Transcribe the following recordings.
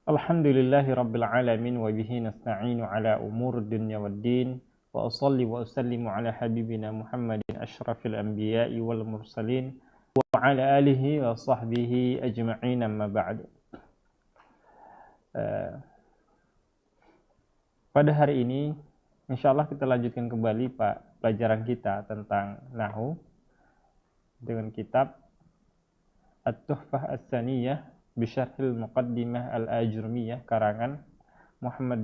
Alhamdulillahi Rabbil Alamin wa bihi nasta'inu ala umur dunya waddin wa usalli wa usallimu ala habibina Muhammadin ashrafil anbiya'i wal mursalin wa ala alihi wa sahbihi ajma'in amma ba'd. Pada hari ini insyaallah kita lanjutkan kembali pelajaran kita tentang nahwu dengan kitab At-Tuhfah As-Saniyah Bisyarhil Muqaddimah Al-Ajurmiyah karangan Muhammad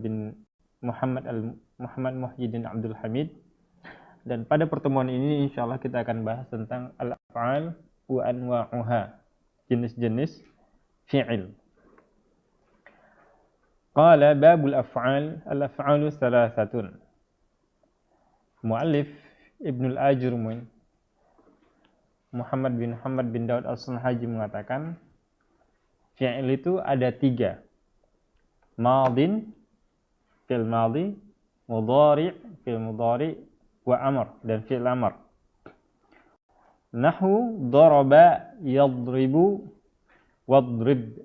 Muhyiddin Abdul Hamid. Dan pada pertemuan ini insyaallah kita akan bahas tentang al-af'al wa anwa'uha, jenis-jenis fi'il. Qala babul af'al, al-af'alu thalathatun. Muallif Ibnul Ajurmi Muhammad bin Daud As-Sunhaji mengatakan fi'il itu ada 3. Madin, fi'il madi, mudhari, fi'il mudhari, wa amr, dan fi'il amr. Nahwu daraba yadribu wadrib.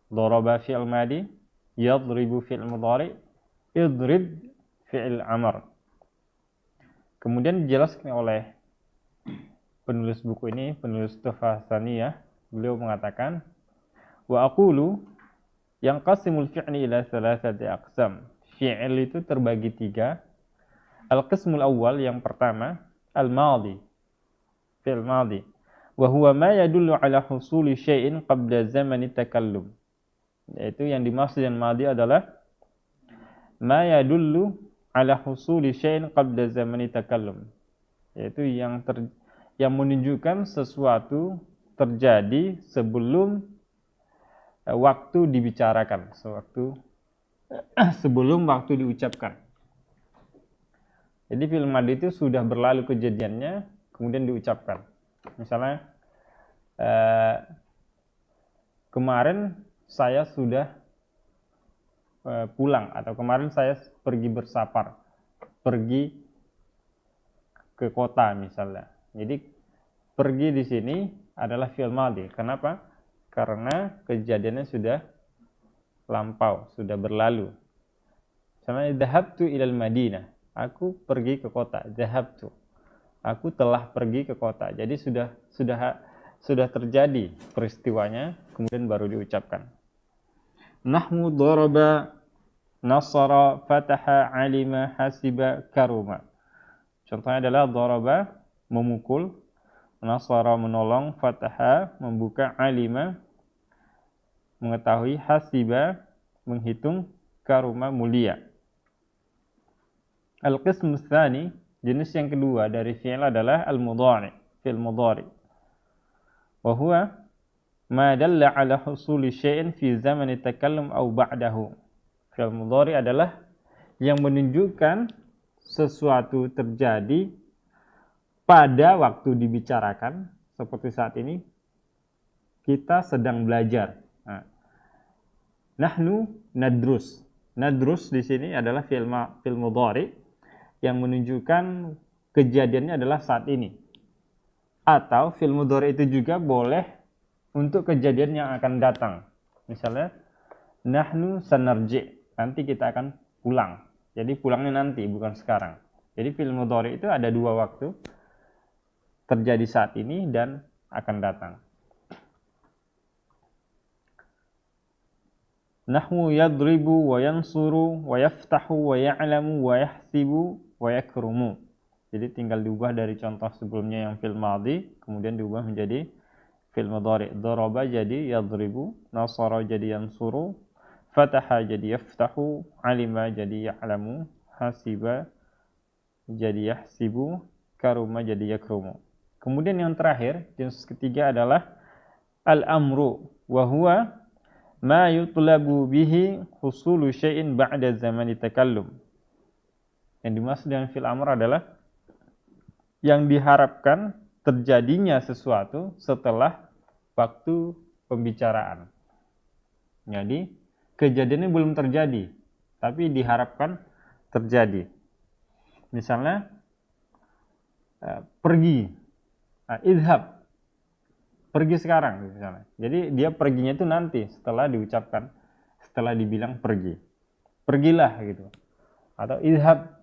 Daraba fi'il madi, yadribu fi'il mudhari, idrib fi'il amr. Kemudian dijelaskan oleh penulis buku ini, penulis Tuhfah Saniyah, beliau mengatakan wa aqulu yanqasimul fi'li ila thalathati aqsam. Fi'il itu terbagi 3. Al-qismul awal, yang pertama, al-madi, fi'il madi, wa huwa ma yadullu ala husuli syai'in qabla zamani takallum. Yaitu yang dimaksud dengan madi adalah ma yadullu ala husuli syai'in qabla zamani takallum, yaitu yang menunjukkan sesuatu terjadi sebelum waktu dibicarakan, sebelum waktu diucapkan. Jadi fi'il madhi itu sudah berlalu kejadiannya, kemudian diucapkan. Misalnya, kemarin saya sudah pulang, atau kemarin saya pergi bersafar, pergi ke kota misalnya. Jadi pergi di sini adalah fi'il madhi. Kenapa? Karena kejadiannya sudah lampau, sudah berlalu. Misalnya dhahabtu ilal Madinah, aku pergi ke kota. Dhahabtu, aku telah pergi ke kota. Jadi sudah terjadi peristiwanya, kemudian baru diucapkan. Nahwu daraba, nasara, fataha, alima, hasiba, karuma. Contohnya adalah daraba, memukul, nasara, menolong, fataha, membuka, alima, mengetahui, hasiba, menghitung, karuma, mulia. Al-qism tsani, jenis yang kedua dari fi'il adalah al-mudhari, fi'il mudhari. Wa huwa ma dalla ala husuli syai'in fi zamani takallum aw ba'dahu. Fi'il mudhari adalah yang menunjukkan sesuatu terjadi pada waktu dibicarakan, seperti saat ini kita sedang belajar. Nahnu nadrus. Nadrus di sini adalah fi'il mudhari yang menunjukkan kejadiannya adalah saat ini. Atau fi'il mudhari itu juga boleh untuk kejadian yang akan datang. Misalnya nahnu sanarji, nanti kita akan pulang. Jadi pulangnya nanti, bukan sekarang. Jadi fi'il mudhari itu ada 2 waktu, terjadi saat ini dan akan datang. Nahwu yadribu wa yansuru wa yaftahu wa ya'lamu wa yahsibu wa yakrumu. Jadi tinggal diubah dari contoh sebelumnya yang fi'il madhi, kemudian diubah menjadi fi'il mudhari. Daraba jadi yadribu, nasara jadi yansuru, fataha jadi yaftahu, alima jadi ya'lamu, hasiba jadi yahsibu, karuma jadi yakrumu. Kemudian yang terakhir, jenis ketiga adalah al-amru, wa huwa ma yutlabu bihi husulu syai'in ba'da zamani takallum. Yang dimaksud dengan fi'il amr adalah yang diharapkan terjadinya sesuatu setelah waktu pembicaraan. Jadi kejadiannya belum terjadi, tapi diharapkan terjadi. Misalnya pergi, idhab, pergi sekarang misalnya. Jadi dia perginya itu nanti setelah diucapkan setelah dibilang pergi. Pergilah gitu. Atau idhab.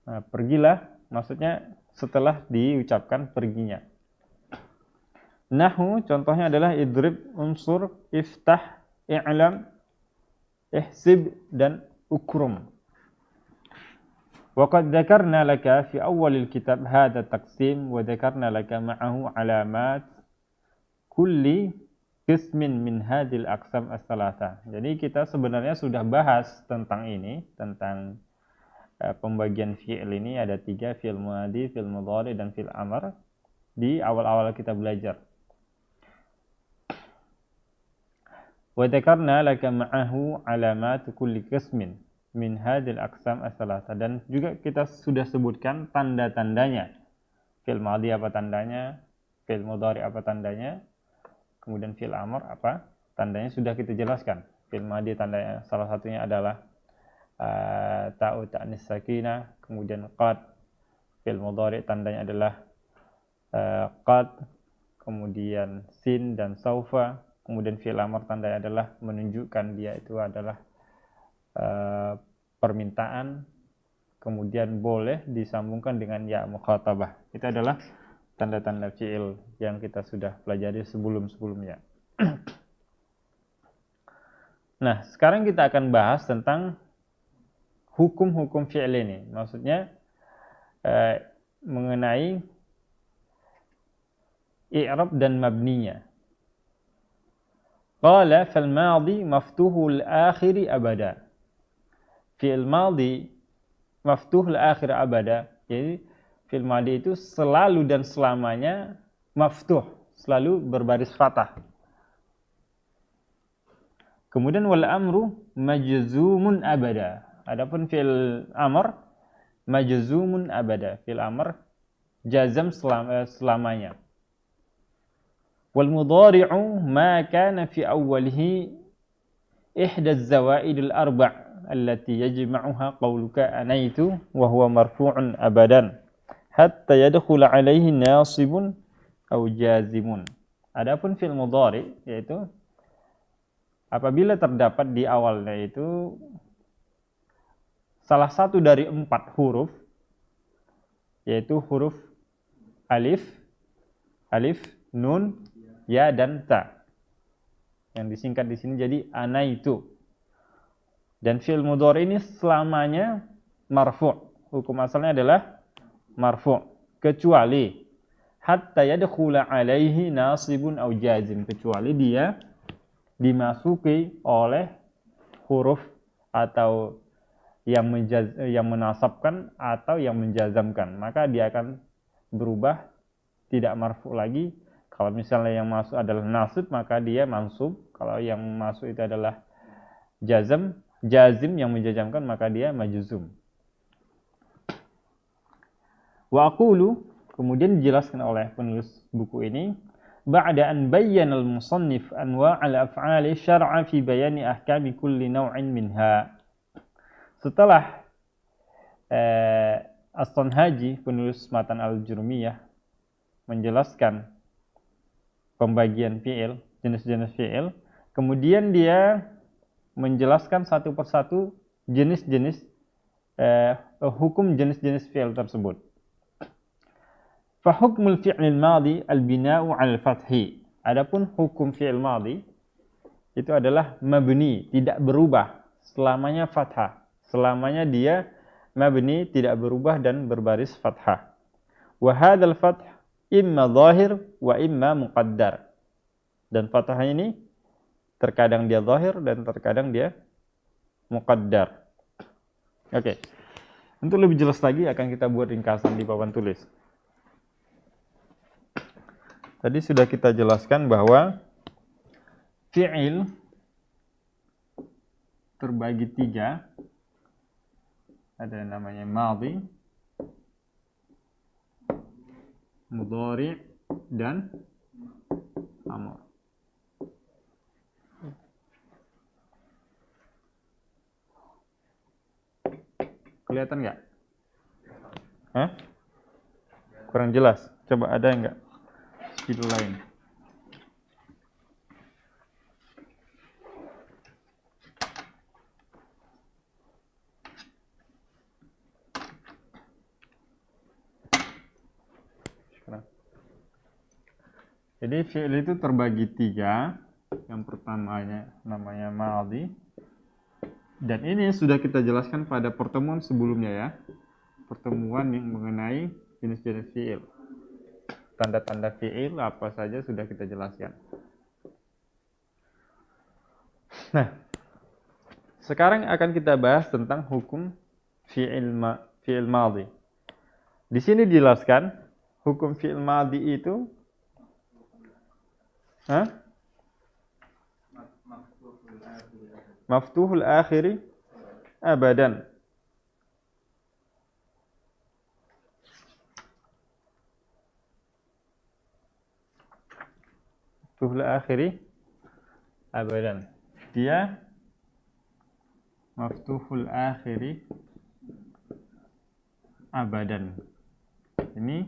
Nah, pergilah maksudnya setelah diucapkan perginya. Nahu contohnya adalah idrib, unsur, iftah, i'lam, ihsib, dan ukrum. Waqad dzakarna laka fi awalil kitab hadha taqsim wa dzakarna laka ma'ahu alamat kulli qismin min hadhil aqsam as-salasa. Jadi kita sebenarnya sudah bahas tentang ini, tentang pembagian fi'il ini ada 3, fi'il mudhari, fi'il mudhari, dan fi'il amr di awal-awal kita belajar. Wa dzakarna laka ma'ahu alamat kulli qismin min hadhil aqsam as-salasa, dan juga kita sudah sebutkan tanda-tandanya. Fi'il mudhari apa tandanya, fi'il mudhari apa tandanya, kemudian fi'il amr apa tandanya sudah kita jelaskan. Fi'il mudhari tandanya salah satunya adalah ta'u ta'nis sakinah, kemudian qad. Fi'il mudhari tandanya adalah qad, kemudian sin dan saufa. Kemudian fi'il amr tandanya adalah menunjukkan dia itu adalah permintaan, kemudian boleh disambungkan dengan ya mukhatabah. Itu adalah tanda-tanda fi'il yang kita sudah pelajari sebelum-sebelumnya. Nah, sekarang kita akan bahas tentang hukum-hukum fi'il ini. Maksudnya mengenai i'rab dan mabninya. Qala fal madhi maftuhul akhiri abada. Fi'il madhi maftuhul akhir abada. Jadi fi'il madhi itu selalu dan selamanya maftuh, selalu berbaris fathah. Kemudian wal amru majzumun abada. Adapun fi'il amr majzumun abada. Fi'il amr jazam selamanya. Wal mudhari'u ma kana fi awwalihi ihda az-zawaid al-arba' allati yajma'uha qawluka anaitu wa huwa marfu'un abadan hatta yadkhula 'alaihi nasibun aw jazimun. Adapun fi'il mudhari yaitu apabila terdapat di awalnya itu salah satu dari 4 huruf, yaitu huruf alif, nun, ya, dan ta. Yang disingkat di sini jadi anaitu. Dan fi'il mudhari ini selamanya marfu'. Hukum asalnya adalah marfu', kecuali hatta yadkhula alaihi nasibun aw jazim, kecuali dia dimasuki oleh huruf atau yang menasabkan atau yang menjazamkan, maka dia akan berubah tidak marfu' lagi. Kalau misalnya yang masuk adalah nasib, maka dia mansub. Kalau yang masuk itu adalah jazim yang menjazamkan, maka dia majzum. Wa aqulu, kemudian dijelaskan oleh penulis buku ini, ba'da an bayyana al-musannif anwa'al af'ali syar'a fi bayani ahkami kulli naw'in minha. Setelah As-Sanhaji, penulis Matan al-Jurmiyah, menjelaskan pembagian fi'il, jenis-jenis fi'il, kemudian dia menjelaskan satu persatu jenis-jenis hukum jenis-jenis fi'il tersebut. Fa hukmul fi'lil madhi al-bina'u 'alal fathi. Adapun hukum fi'il madhi itu adalah mabni, tidak berubah, selamanya fathah. Selamanya dia mabni, tidak berubah dan berbaris fathah. Wa hadzal fath imma zahir wa imma muqaddar. Dan fathah ini terkadang dia zahir dan terkadang dia muqaddar. Oke. Untuk lebih jelas lagi akan kita buat ringkasan di papan tulis. Tadi sudah kita jelaskan bahwa fi'il terbagi 3. Ada yang namanya madhi, mudhari, dan amr. Kelihatan nggak? Hah? Kurang jelas. Coba ada nggak spidol lain? Jadi fi'il itu terbagi 3. Yang pertamanya namanya madhi. Dan ini sudah kita jelaskan pada pertemuan sebelumnya ya. Pertemuan yang mengenai jenis-jenis fi'il. Tanda-tanda fi'il apa saja sudah kita jelaskan. Nah, sekarang akan kita bahas tentang hukum fi'il madhi. Di sini dijelaskan hukum fi'il madhi itu maftuhul akhiri abadan. Maftuhul akhiri abadan. Dia maftuhul akhiri abadan. Ini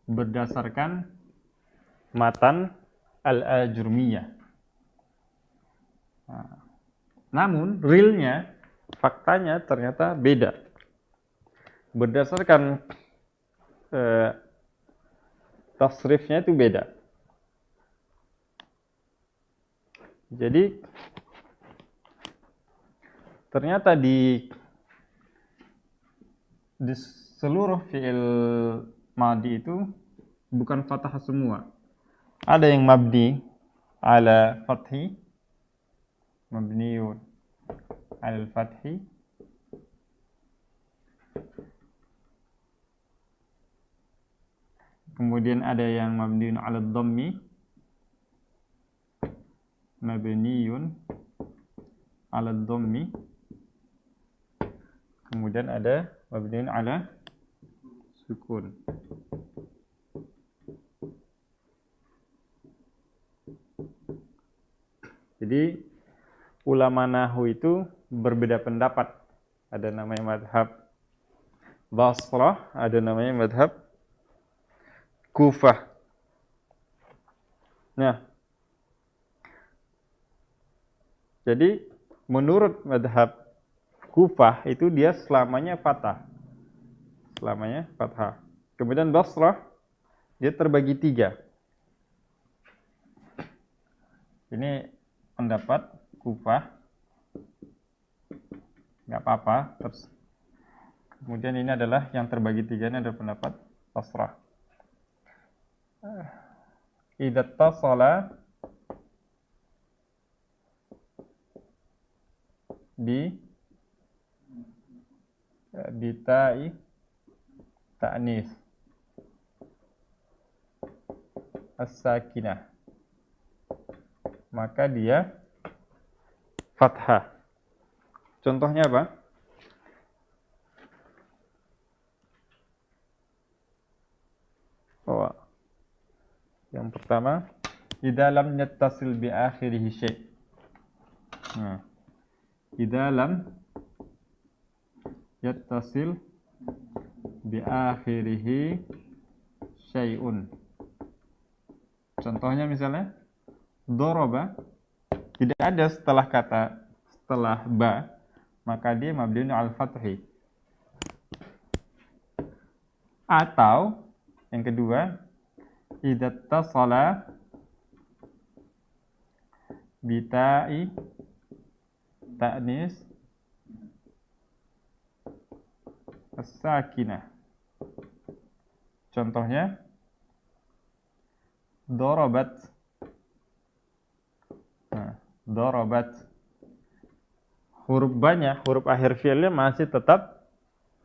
berdasarkan matan al-Ajurmiyah. Namun realnya, faktanya ternyata beda. Berdasarkan tasrifnya itu beda. Jadi ternyata di seluruh fi'il madhi itu bukan fathah semua. Ada yang mabni ala fathi, mabniun ala fathi, kemudian ada yang mabniun ala dhammi, mabniun ala dhammi, kemudian ada mabniun ala sukun. Jadi ulama nahwu itu berbeda pendapat. Ada namanya madhab Basrah, ada namanya madhab Kufah. Nah, jadi menurut madhab Kufah itu dia selamanya fathah. Selamanya fathah. Kemudian Basrah dia terbagi 3. Ini pendapat Kufah, nggak apa-apa. Terus kemudian ini adalah yang terbagi 3, ini adalah pendapat Basrah. Idza tasala bitai ta'nis as-sakinah, maka dia fathah. Contohnya apa? Oh, yang pertama, idza lam yattasil bi akhirih syai'. Nah, idza lam yattasil bi akhirih syai'un. Contohnya misalnya doroba, tidak ada setelah ba, maka dia mabniun al fathi. Atau yang kedua, idza tasala bitai ta'nis as-sakinah. Contohnya dorobat. Nah, dorobat, huruf ba-nya, huruf akhir fi'ilnya masih tetap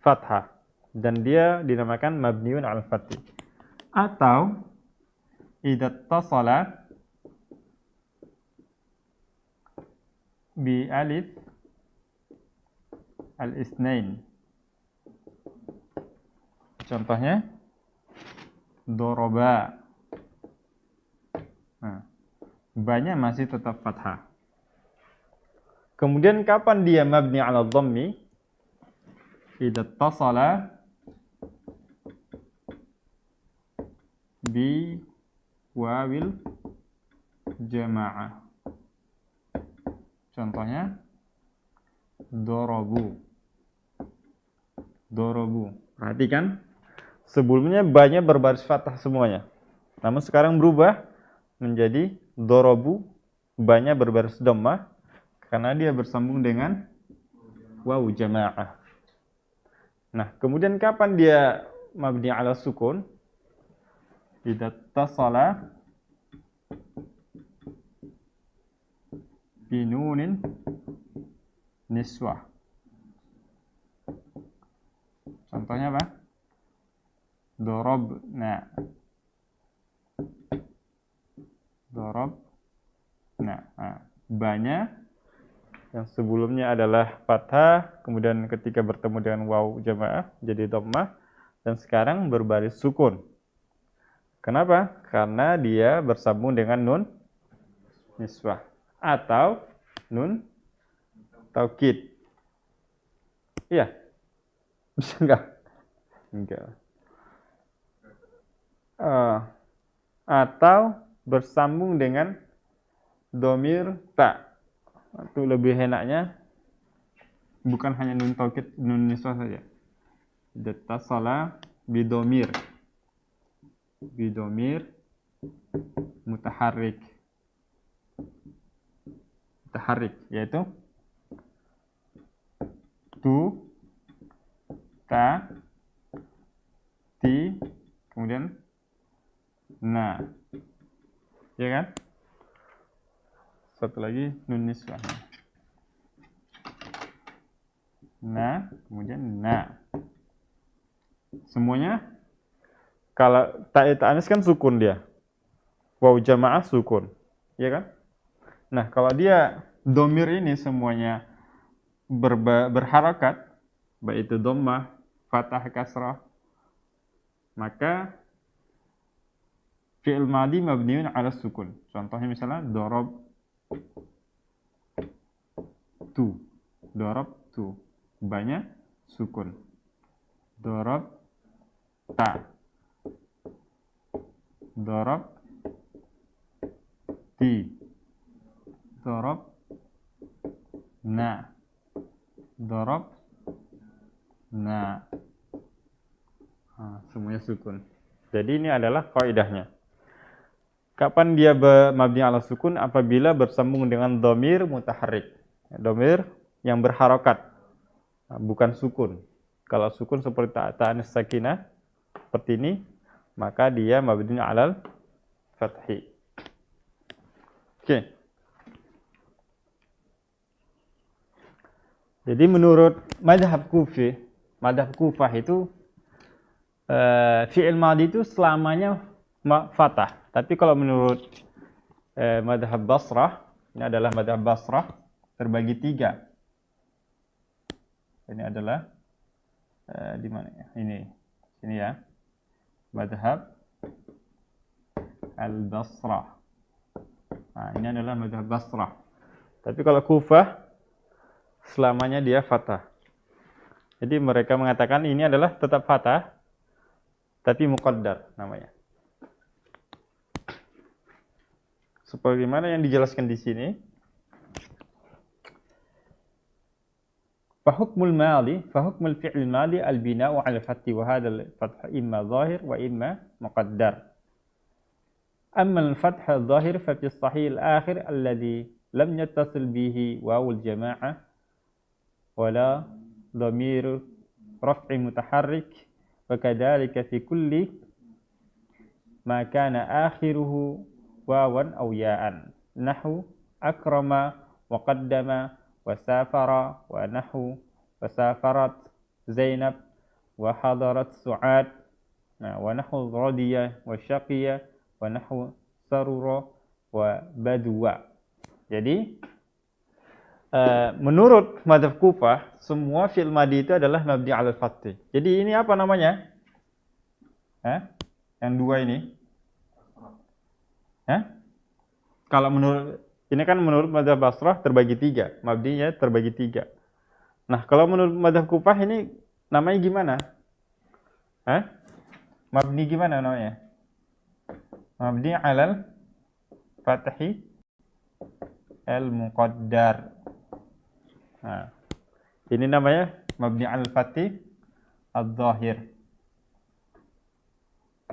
fathah dan dia dinamakan mabniun al fathi. Atau idza tasala bi alif al-isnain. Contohnya doroba. Nah, ba-nya masih tetap fathah. Kemudian kapan dia mabni ala dhammi? Idza tasala bi wawil jamaah. Contohnya dorobu. Dorobu. Perhatikan, sebelumnya ba-nya berbaris fathah semuanya. Namun sekarang berubah menjadi dorobu, banyak berbaris dhammah karena dia bersambung dengan waw jamaah. Nah, kemudian kapan dia mabni ala sukun? Idza tasala binunin niswah. Contohnya apa? Dorobna. Nah, banyak yang sebelumnya adalah fathah, kemudian ketika bertemu dengan waw jamaah jadi dhammah, dan sekarang berbaris sukun. Kenapa? Karena dia bersambung dengan nun niswah atau nun taukid. Iya. Bisa enggak? Enggak. Atau bersambung dengan domir ta. Itu lebih enaknya bukan hanya nun taukid, nun niswah saja. Dattasala bidomir mutaharrik yaitu tu, ta, ti, kemudian na, ya kan? Satu lagi nun niswah. Na, kemudian na. Semuanya kalau ta'anis kan sukun dia. Waw jamaah sukun, ya kan? Nah, kalau dia domir ini semuanya berharakat, baik itu dhammah, fathah, kasrah, maka fi'il madhi mabniun ala sukun. Contohnya misalnya dorob tu, banyak sukun. Dorob ta, dorob ti, dorob na, dorob na. Semuanya sukun. Jadi ini adalah kaidahnya. Kapan dia mabni ala sukun? Apabila bersambung dengan dhamir mutaharrik. Dhamir yang berharokat, bukan sukun. Kalau sukun seperti ta'anis sakinah, seperti ini, maka dia mabni alal fathi. Oke. Jadi menurut madhab Kufah itu fi'il madhi itu selamanya fathah. Tapi kalau menurut madhab Basrah, ini adalah madhab Basrah, terbagi 3. Ini adalah di mana ya? Ini ya. Madhab Al-Basrah. Nah, ini adalah madhab Basrah. Tapi kalau Kufah, selamanya dia fathah. Jadi mereka mengatakan ini adalah tetap fathah, tapi muqaddar namanya. Sebagaimana yang dijelaskan di sini. Fahukmul fi'il madi al-bina'u 'ala al-fathi wa hadha al-fath imma zahir wa imma muqaddar. Amma al-fath al-zahir fa fi as-sahih al-akhir alladhi lam yattasil bihi waw al-jama'ah wala dhamir raf'i mutaharrik wa kadhalika fi kulli ma kana akhiruhu wawan aw ya'an nahwu akrama wa qaddama wa safara wa nahwu wa safarat Zainab wa hadarat Su'ad wa nahwu radiya wa syaqiya wa nahwu sarura wa badwa. Jadi menurut madhab Kufah semua fi'il madhi itu adalah mabni 'alal fathi. Jadi ini apa namanya? Yang dua ini? Kalau ini kan menurut madhab Basrah terbagi 3, mabninya terbagi 3. Nah, kalau menurut madhab Kufah ini namanya gimana? Mabni gimana namanya? Mabni 'alal fathi al-muqaddar. Nah, ini namanya mabni 'alal fathi al-zahir.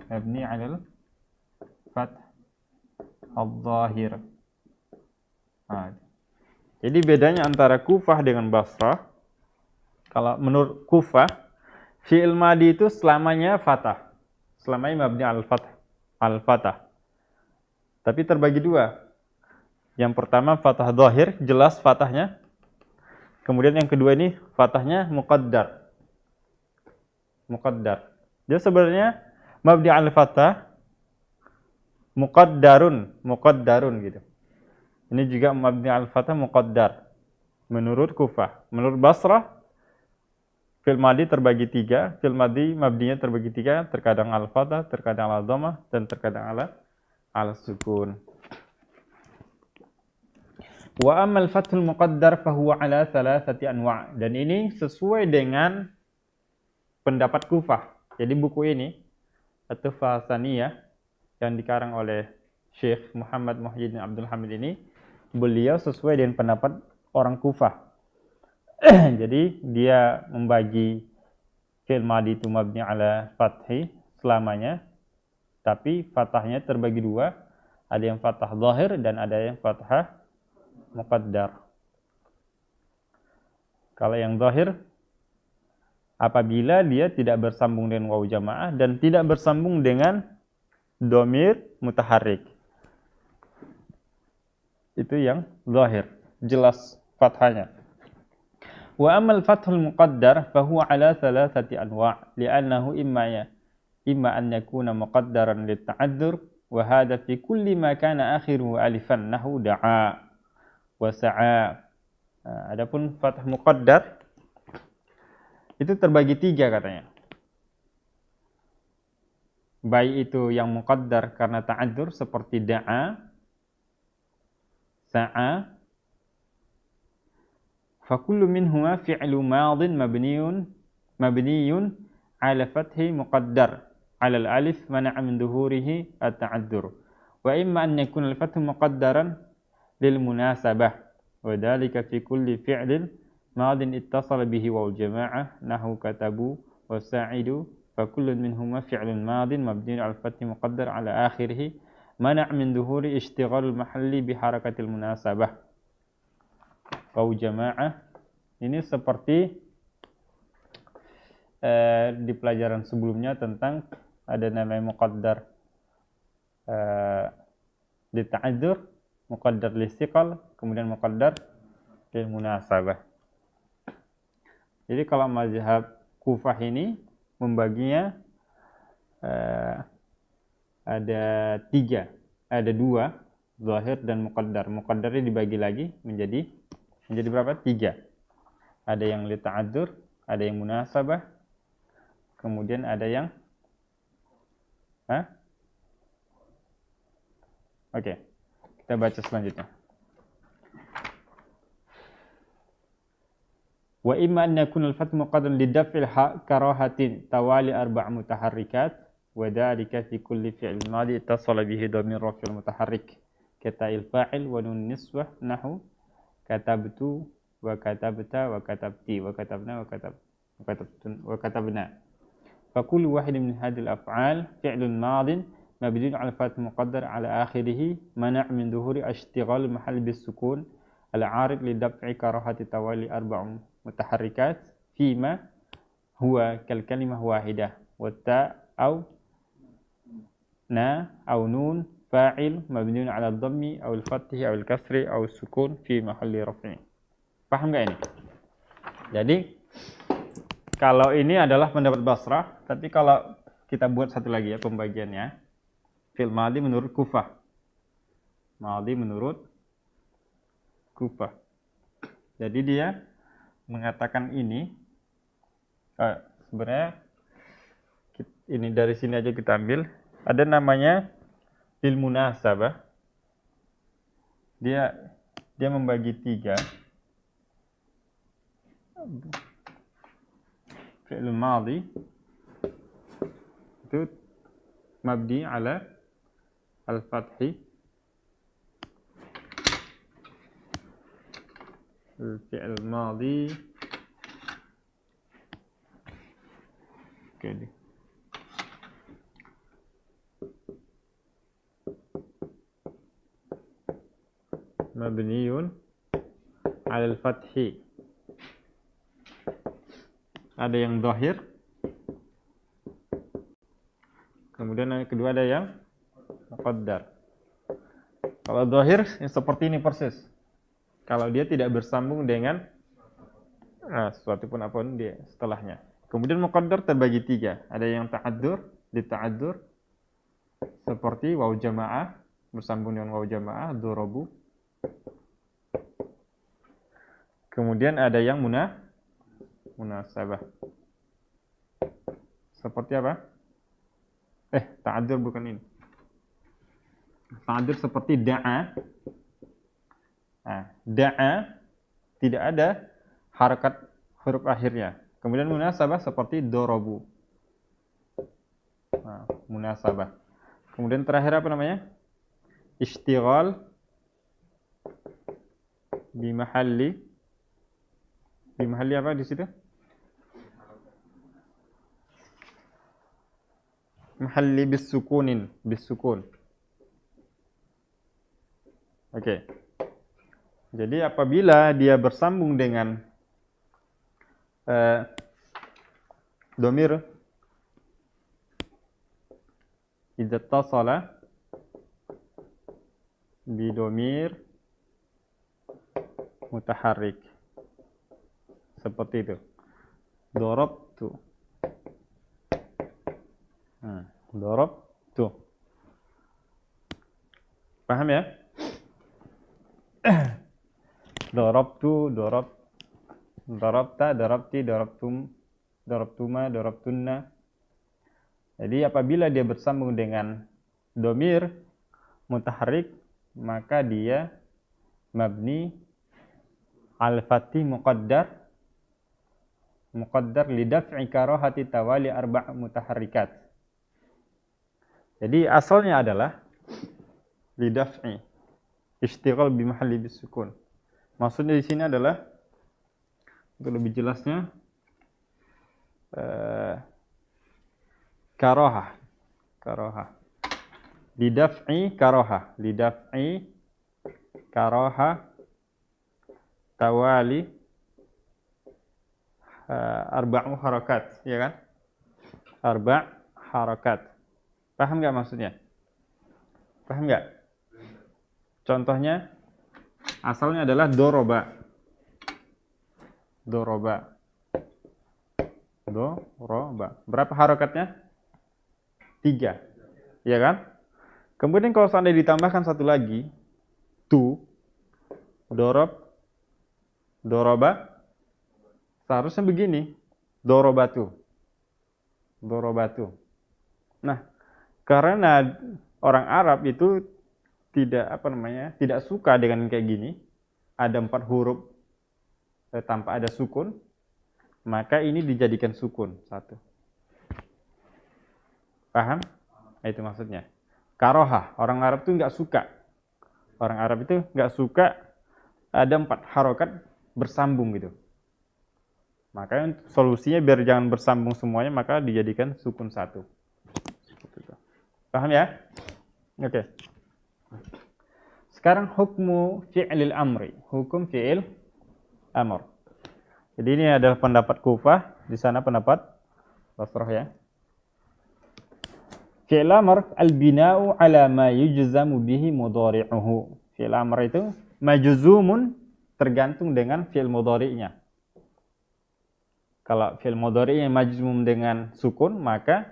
Mabni 'alal fath al-zahir. Nah, jadi bedanya antara Kufah dengan Basrah, kalau menurut Kufah, fi'il madi itu selamanya fathah. Selamanya mabni al-fathah. Tapi terbagi dua. Yang pertama fathah zahir, jelas fathahnya. Kemudian yang kedua ini fathahnya muqaddar. Muqaddar. Dia sebenarnya mabni al-fathah muqaddarun gitu. Ini juga mabni al-fathah muqaddar menurut Kufah. Menurut Basrah, fi'il madi terbagi tiga. Fi'il madi mabninya terbagi tiga, terkadang al-fathah, terkadang al-dhammah, dan terkadang al-sukun. Wa ammal fathul muqaddar fahuwa ala thalathati anwa'. Dan ini sesuai dengan pendapat Kufah. Jadi buku ini atau Fasaniyah yang dikarang oleh Syekh Muhammad Muhyiddin Abdul Hamid ini, beliau sesuai dengan pendapat orang Kufah. Jadi dia membagi fi'il madi itu mabni ala fathi selamanya, tapi fathahnya terbagi dua, ada yang fathah zahir dan ada yang fathah muqaddar. Kalau yang zahir, apabila dia tidak bersambung dengan waw jamaah dan tidak bersambung dengan dhamir mutaharrik, itu yang zahir, jelas fathahnya. Wa amal fathul muqaddar fahuwa ala thalathati anwa' li'annahu imma an yakuna muqaddaran lit-ta'addur wa hadha fi kulli ma kana akhiruhu alifan nahu da'a wa sa'a. Adapun fathah muqaddar itu terbagi tiga katanya. Baik itu yang muqaddar karena ta'addur seperti da'a, sa'a, fa kullu minhuma fi'lu madin mabniyun ala fathi muqaddar ala al-alif mana'a min dhuhurihi at-ta'addur. Wa imma an yakuna al-fathu muqaddaran lil munasabah wa dhalika fi kulli fi'lin madin ittasala bihi waw jama'ah nahu katabu wa sa'idu fa kullun minhuma fi'lun madin mabniun ala fathi muqaddar ala akhirih mana' min dhuhuri ishtighalul mahalli bi harakatil munasabah. Waw jama'ah ini seperti di pelajaran sebelumnya tentang ada namanya muqaddar di ta'adzur, muqaddar listiqal, kemudian muqaddar lil munasabah. Jadi kalau mazhab Kufah ini membaginya ada tiga, ada dua, zahir dan muqaddar. Muqaddarnya dibagi lagi menjadi berapa? Tiga. Ada yang li ta'adzur, ada yang munasabah, kemudian ada yang Oke. Kita baca selanjutnya. Wa imma an yakuna al-fath muqaddaran li daf'il karahatin tawali arba' mutaharrikat wa dhalika fi kulli fi'l madi ittasala bihi dhamir raf'il mutaharrik kata'il fa'il wa nun niswah nahu katabtu wa katabta wa katabti wa katabna wa katabna. Fa kullu wahidin min hadhihi al-af'al fi'lun madin mabniun 'ala al-fath muqaddar 'ala akhirih mana' min dhuhuri ishtighal mahall bis-sukun al-'arid li daf'i karahati tawali arba' mutaharrikat fima huwa kal kalimah wahidah wa ta' aw na aw nun fa'il mabniun 'ala ad-dhammi aw al-fathi aw al-kasri aw as-sukun fi mahalli raf'i. Paham enggak ini? Jadi kalau ini adalah pendapat Basrah, tapi kalau kita buat satu lagi ya pembagiannya, fi'il madhi menurut Kufah. Madhi menurut Kufah. Jadi dia mengatakan ini, sebenarnya ini dari sini aja kita ambil. Ada namanya lil munasabah. Dia membagi tiga. Fi'il madhi itu mabni ala al-fathi fi'il madhi كده mabniun 'alal fathi. Ada yang dhahir. Kemudian yang kedua ada yang muqaddar. Kalau dhahir seperti ini persis. Kalau dia tidak bersambung dengan sesuatu pun apapun dia setelahnya. Kemudian muqaddar terbagi 3. Ada yang ta'addur, dita'addur seperti waw jamaah bersambung dengan waw jamaah, dorobu. Kemudian ada yang munasabah. Seperti apa? Ta'addur bukan ini. Ta'addur seperti da'a. Da'a tidak ada harakat huruf akhirnya. Kemudian munasabah seperti dorobu. Munasabah. Kemudian terakhir apa namanya? Ishtighal bimahalli apa di situ? Mahalli bisukun. Oke. Jadi apabila dia bersambung dengan domir idza tasala bi domir mutaharrik seperti itu. Darabtu. Darabtu. Paham ya? Darabtu, darabta, darabti, darabtum, darabtuma, darabtunna. Jadi apabila dia bersambung dengan domir mutaharrik, maka dia mabni al-fathi muqaddar li daf'i karahati tawali arba' mutaharrikat. Jadi asalnya adalah li daf'i ishtighal bi mahalli bisukun. Maksudnya di sini adalah untuk lebih jelasnya karoha lidaf'i karoha tawali arba'u harakat, ya kan? Arba' harakat. Paham nggak maksudnya? Paham nggak? Contohnya asalnya adalah doroba. Berapa harakatnya? 3. Ya kan? Kemudian kalau seandainya ditambahkan satu lagi, doroba, seharusnya begini, dorobatu. Nah, karena orang Arab itu tidak suka dengan kayak gini, ada 4 huruf tanpa ada sukun, maka ini dijadikan sukun 1. Paham? Itu maksudnya. Karoha, orang Arab itu nggak suka. Orang Arab itu nggak suka ada 4 harokat bersambung gitu. Makanya solusinya biar jangan bersambung semuanya, maka dijadikan sukun 1. Paham ya? Oke. Sekarang hukmu fi'lil amri. Hukum fi'il amr. Jadi ini adalah pendapat Kufah, di sana pendapat Basrah ya. Fi'il amr al-bina'u ala ma yujzamu bihi mudhari'uhu. Fi'il amr itu majzumun, tergantung dengan fi'il mudhari'nya. Kalau fi'il mudhari'nya majzum dengan sukun, maka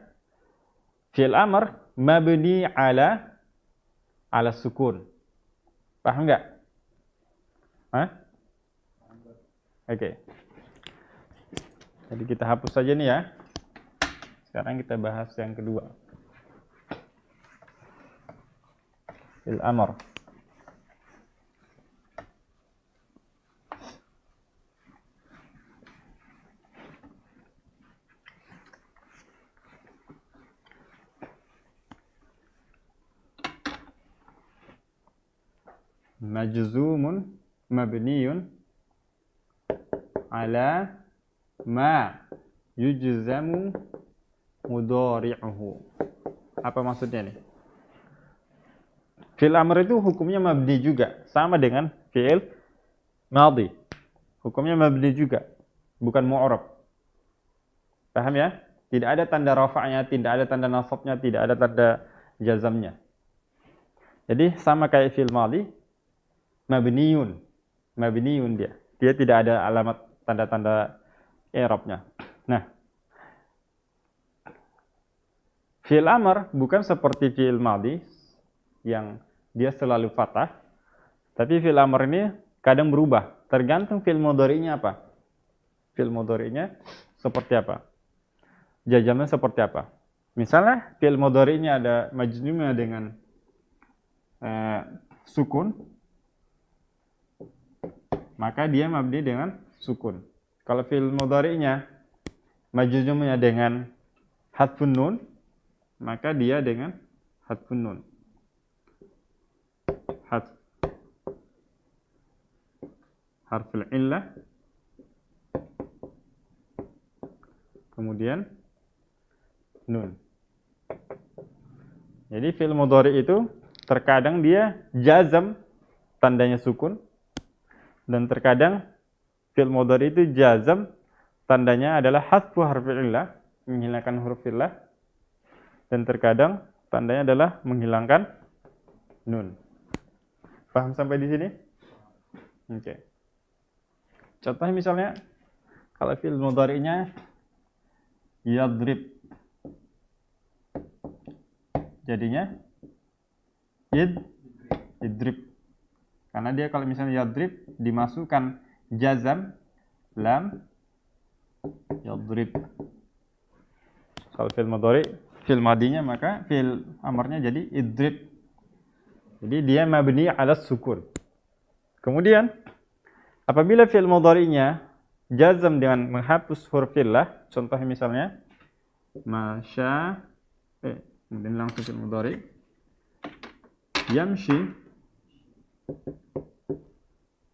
fi'il amr mabni ala sukun. Paham nggak? Oke. Jadi kita hapus saja nih ya. Sekarang kita bahas yang kedua. Fi'il amr. Majzumun mabniyun ala ma yujzamu mudhari'uhu. Apa maksudnya nih? Fi'il amr itu hukumnya mabni juga, sama dengan fi'il madhi. Hukumnya mabni juga, bukan mu'rab. Paham ya? Tidak ada tanda rafa'nya, tidak ada tanda nasabnya, tidak ada tanda jazamnya. Jadi sama kayak fi'il madhi, mabniun. Mabniun dia. Dia tidak ada alamat tanda-tanda i'rabnya. Nah, fi'il amr bukan seperti fi'il madhi yang dia selalu fathah. Tapi fi'il amr ini kadang berubah, tergantung fi'il mudhari'nya apa. Fi'il mudhari'nya seperti apa? Jazamnya seperti apa? Misalnya fi'il mudhari'nya ada majzumnya dengan sukun, maka dia mabni dengan sukun. Kalau fi'il mudhari'nya majzumnya dengan hadfun nun, maka dia dengan hadfun nun. Harful illah, kemudian nun. Jadi fi'il mudhari itu terkadang dia jazam, tandanya sukun, dan terkadang fi'il mudhari itu jazam, tandanya adalah hadfu harfil illah, menghilangkan huruf illah, dan terkadang tandanya adalah menghilangkan nun. Paham sampai di sini? Oke. Contohnya misalnya kalau fi'il mudhari'nya yadrib, jadinya idrib. Karena dia kalau misalnya yadrib dimasukkan jazam lam yadrib. Kalau fi'il mudhari', fi'il madinya, maka fi'il amarnya jadi idrib. Jadi dia mabni ala sukun. Kemudian apabila fi'il mudhari'nya jazam dengan menghapus huruf illah, contohnya misalnya masya, kemudian langsung fi'il mudhari' yamshi,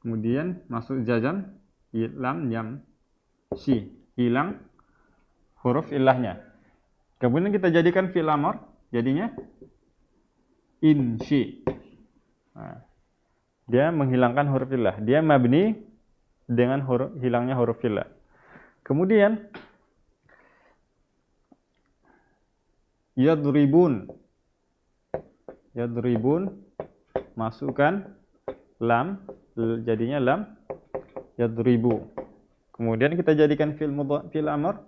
kemudian masuk jazam lam yamshi, hilang huruf illahnya. Kemudian kita jadikan fi'il amr, jadinya inshi. Nah, dia menghilangkan huruf illah. Dia mabni dengan hilangnya huruf illah. Kemudian yadribun. Yadribun, masukkan lam, jadinya lam yadribu. Kemudian kita jadikan fi'il amr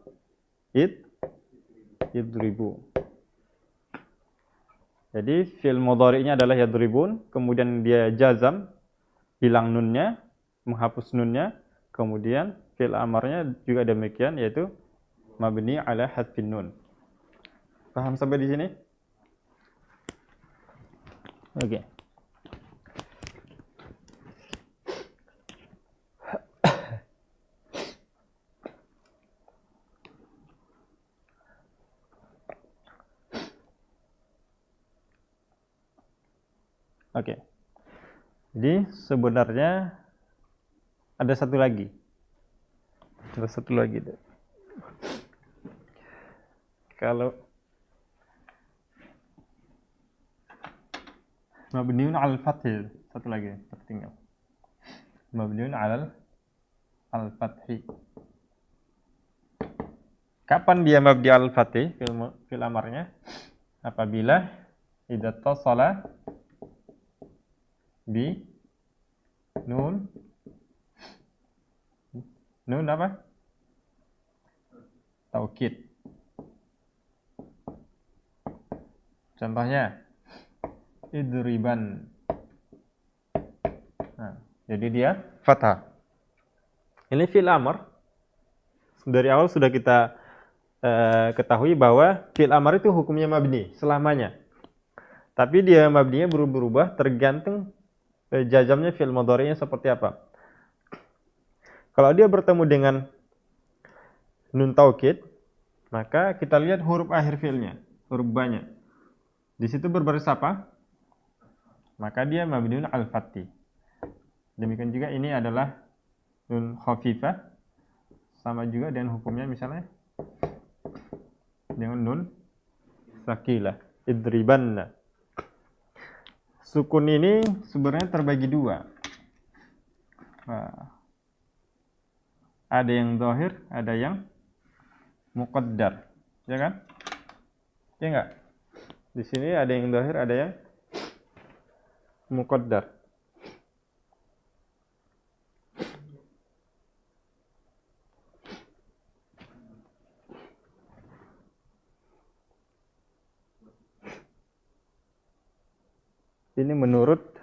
yadribu. Jadi fi'il mudhari'nya adalah yadribun, kemudian dia jazam, hilang nunnya, menghapus nunnya, kemudian fi'il amarnya juga demikian, yaitu mabni ala hadfin nun. Paham sampai di sini? Oke. Oke. Jadi sebenarnya ada satu lagi. Ada satu lagi. Kalau mabniun 'alal fathi, satu lagi tertinggal. Mabniun 'alal fathi. Kapan dia mabni 'alal fathi fil amarnya? Apabila idza tasala bi nun apa? Taukid. Contohnya idriban. Nah, jadi dia fathah. Ini fi'il amr. Dari awal sudah kita ketahui bahwa fi'il amr itu hukumnya mabni selamanya. Tapi dia mabninya berubah tergantung jazamnya fi'il mudhari'nya seperti apa. Kalau dia bertemu dengan nun taukid, maka kita lihat huruf akhir fi'ilnya, huruf ba-nya. Di situ berbaris apa? Maka dia mabniun al-fathi. Demikian juga ini adalah nun khafifah, sama juga dengan hukumnya misalnya dengan nun sakilah, idribanna. sukun ini sebenarnya terbagi dua. Nah, ada yang zahir, ada yang muqaddar, ya kan? Ya enggak? Di sini ada yang zahir, ada yang muqaddar. Ini menurut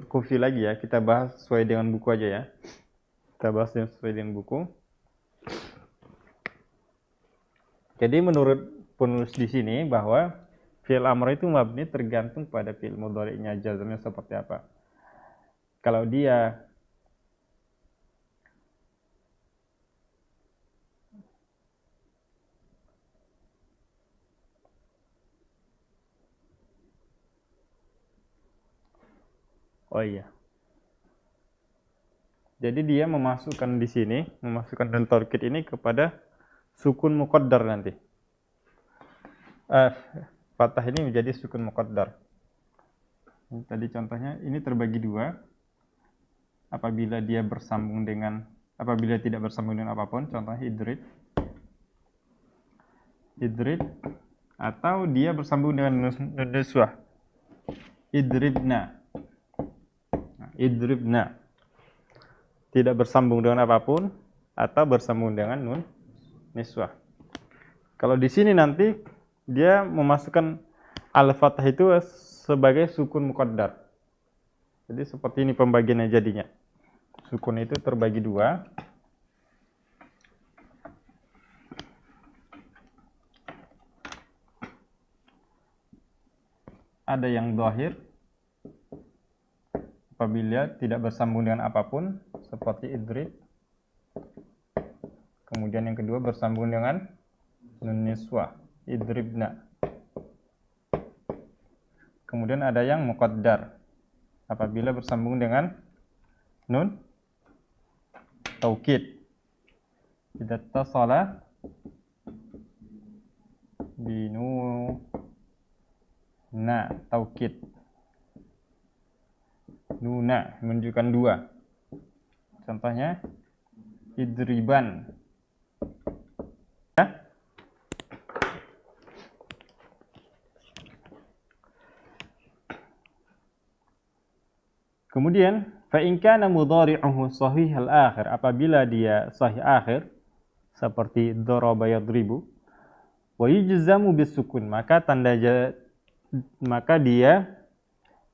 Kufi lagi ya. Kita bahas sesuai dengan buku aja ya. Kita bahas sesuai dengan buku. Jadi menurut penulis di sini bahwa fi'il amr itu mabni tergantung pada fi'il mudhari'nya, jazmnya seperti apa. Kalau dia oh iya. Jadi dia memasukkan di sini, memasukkan nun taukid ini kepada sukun muqaddar nanti. Fathah ini menjadi sukun muqaddar. Tadi contohnya ini terbagi dua. Apabila tidak bersambung dengan apapun, contohnya idrib, atau dia bersambung dengan nun niswah. Idribna. Tidak bersambung dengan apapun atau bersambung dengan nun niswah. Kalau di sini nanti dia memasukkan al-fathah itu sebagai sukun muqaddar. Jadi seperti ini pembagiannya jadinya. Sukun itu terbagi dua. Ada yang zahir apabila tidak bersambung dengan apapun, seperti idrib. Kemudian yang kedua bersambung dengan nun niswah, idribna. Kemudian ada yang muqaddar apabila bersambung dengan nun taukid. Idza tasala binu na taukid. Nuna menunjukkan dua. Contohnya idriban. Kemudian fa in kana mudhari'uhu sahih al-akhir, apabila dia sahih akhir seperti daraba yadribu, wa yujzamu bisukun, maka dia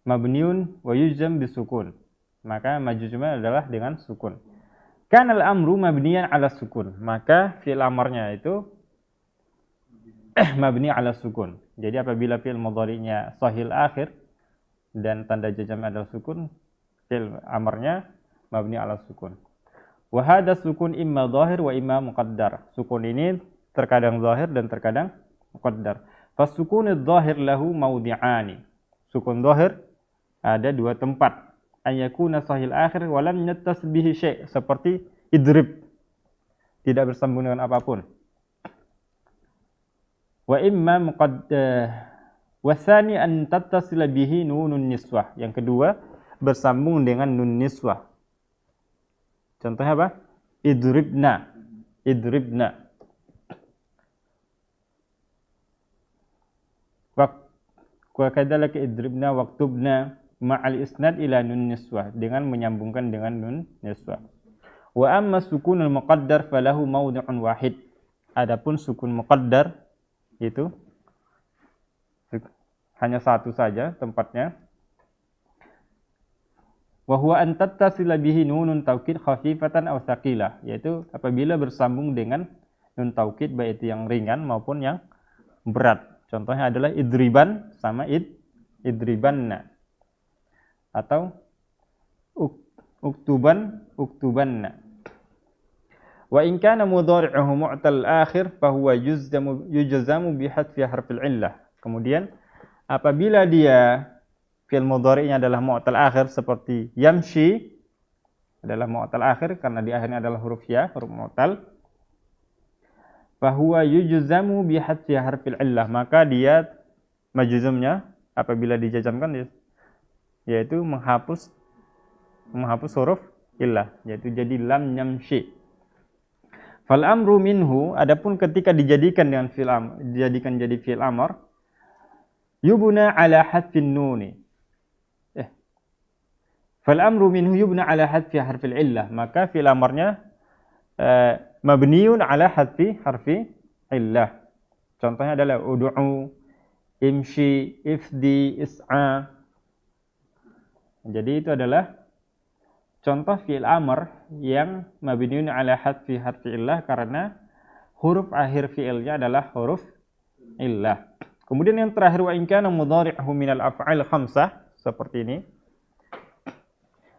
mabniun wa yujzam bisukun, maka majzumnya adalah dengan sukun. Kana al-amru mabniyan ala sukun, maka fi'il amarnya itu mabni ala sukun. Jadi apabila fi'il mudhari'nya sahih akhir dan tanda jazmnya adalah sukun, fi'il amarnya mabni ala sukun. Wa hadha sukun imma zahir wa imma muqaddar. Sukun ini terkadang zahir dan terkadang muqaddar. Fasukun adh-dhahir lahu mawdi'ani. Sukun zahir ada dua tempat. An yakuna sahih akhir wa lam yattasil bihi syai', seperti idrib, tidak bersambung dengan apapun. Wa imma muqaddar wa tsani an tattasila bihi nunun niswah. Yang kedua bersambung dengan nun niswah. Contohnya apa? Idribna. Wa kadzalika idribna waktubna ma'al isnad ila nun niswah, dengan menyambungkan dengan nun niswah. Wa amma sukunul muqaddar falahu mawdi'un wahid. Adapun sukun muqaddar itu hanya satu saja tempatnya. Wa huwa an tattasila bihi nunun taukid khafifatan aw tsaqilah, yaitu apabila bersambung dengan nun taukid baik itu yang ringan maupun yang berat. Contohnya adalah idriban sama idribanna, atau uktubanna. Wa in kana mudhari'uhu mu'tal akhir fa huwa yujzamu bi hadfi harfil illah. Kemudian apabila dia fi'il mudhari'nya adalah mu'tal akhir seperti yamshi, adalah mu'tal akhir karena di akhirnya adalah huruf ya, huruf mu'tal. Fa huwa yujzamu bi hadfi harfil illah, maka dia majzumnya apabila dijazamkan yaitu menghapus huruf illah, yaitu jadi lam yamshi. Fal amru minhu, adapun ketika dijadikan dengan dijadikan jadi fi'il amr, yubna ala hadfin nuni. Fal amru minhu yubna ala hadfi harfil illah, maka fi'il amrnya mabniun ala hadfi harfi illah. Contohnya adalah ud'u, imshi, ifdi, is'a. Jadi itu adalah contoh fi'il amr yang mabniun ala hadfi harfi illah karena huruf akhir fi'ilnya adalah huruf illah. Kemudian yang terakhir, wa in kana mudhari'uhu minal af'al khamsah, seperti ini.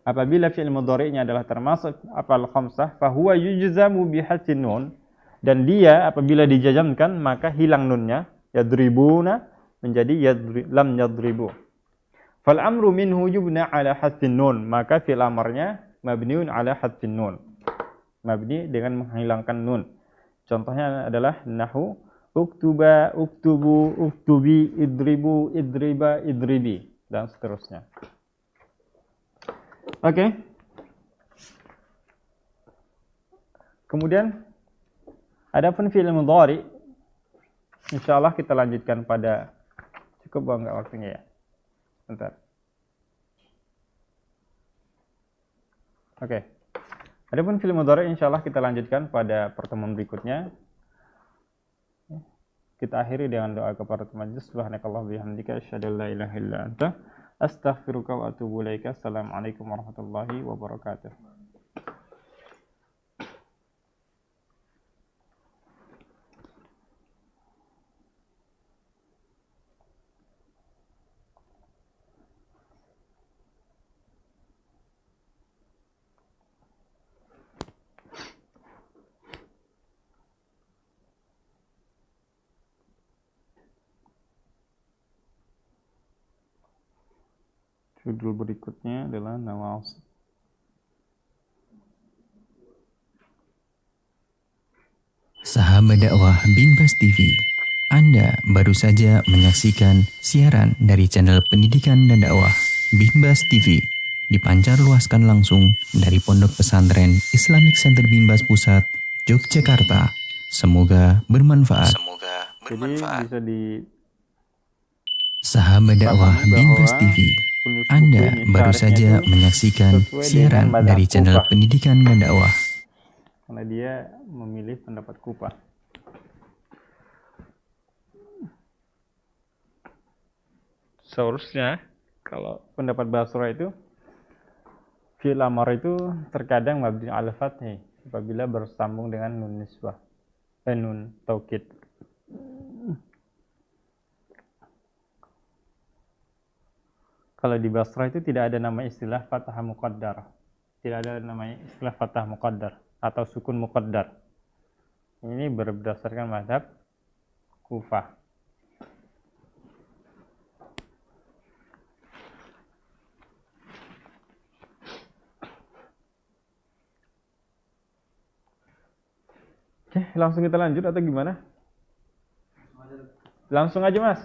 Apabila fi'il mudhari'nya adalah termasuk af'al khamsah, fa huwa yujzamu bi hadfin nun, dan dia apabila dijazamkan maka hilang nunnya, yadribuna menjadi lam yadribu. Fal amru minhu yubna ala hadfin nun, maka fi'il amarnya mabniun ala hadfin nun, mabni dengan menghilangkan nun. Contohnya adalah nahu uktuba, uktubu, uktubi, idribu, idriba, idribi, dan seterusnya. Oke. Kemudian adapun fi'il mudhari, insyaallah kita lanjutkan pada, cukup enggak waktunya ya? Bentar. Oke. Adapun fi'il mudhari insyaallah kita lanjutkan pada pertemuan berikutnya. Kita akhiri dengan doa kepada majelis. Subhanakallah bihamdika asyhadu an la ilaha illa anta astaghfiruka wa atubu ilaika. Assalamualaikum warahmatullahi wabarakatuh. Judul berikutnya adalah nawasib. Sahabat dakwah Binbas TV, Anda baru saja menyaksikan siaran dari channel pendidikan dan dakwah Binbas TV, dipancar luaskan langsung dari Pondok Pesantren Islamic Center Binbas Pusat, Yogyakarta. Semoga bermanfaat. Jadi bisa di Sahabat dakwah Binbas TV, Anda baru saja menyaksikan siaran dari channel pendidikan dan dakwah. Karena dia memilih pendapat Kufah. Seharusnya kalau pendapat Basra itu fi'il amar itu terkadang mabni ala fathi apabila bersambung dengan nun nisbah, nun taukid. Kalau di Basra itu tidak ada nama istilah fathah muqaddar. Tidak ada namanya istilah fathah muqaddar atau sukun muqaddar. Ini berdasarkan mazhab Kufah. Oke, langsung kita lanjut atau gimana? Langsung aja, Mas.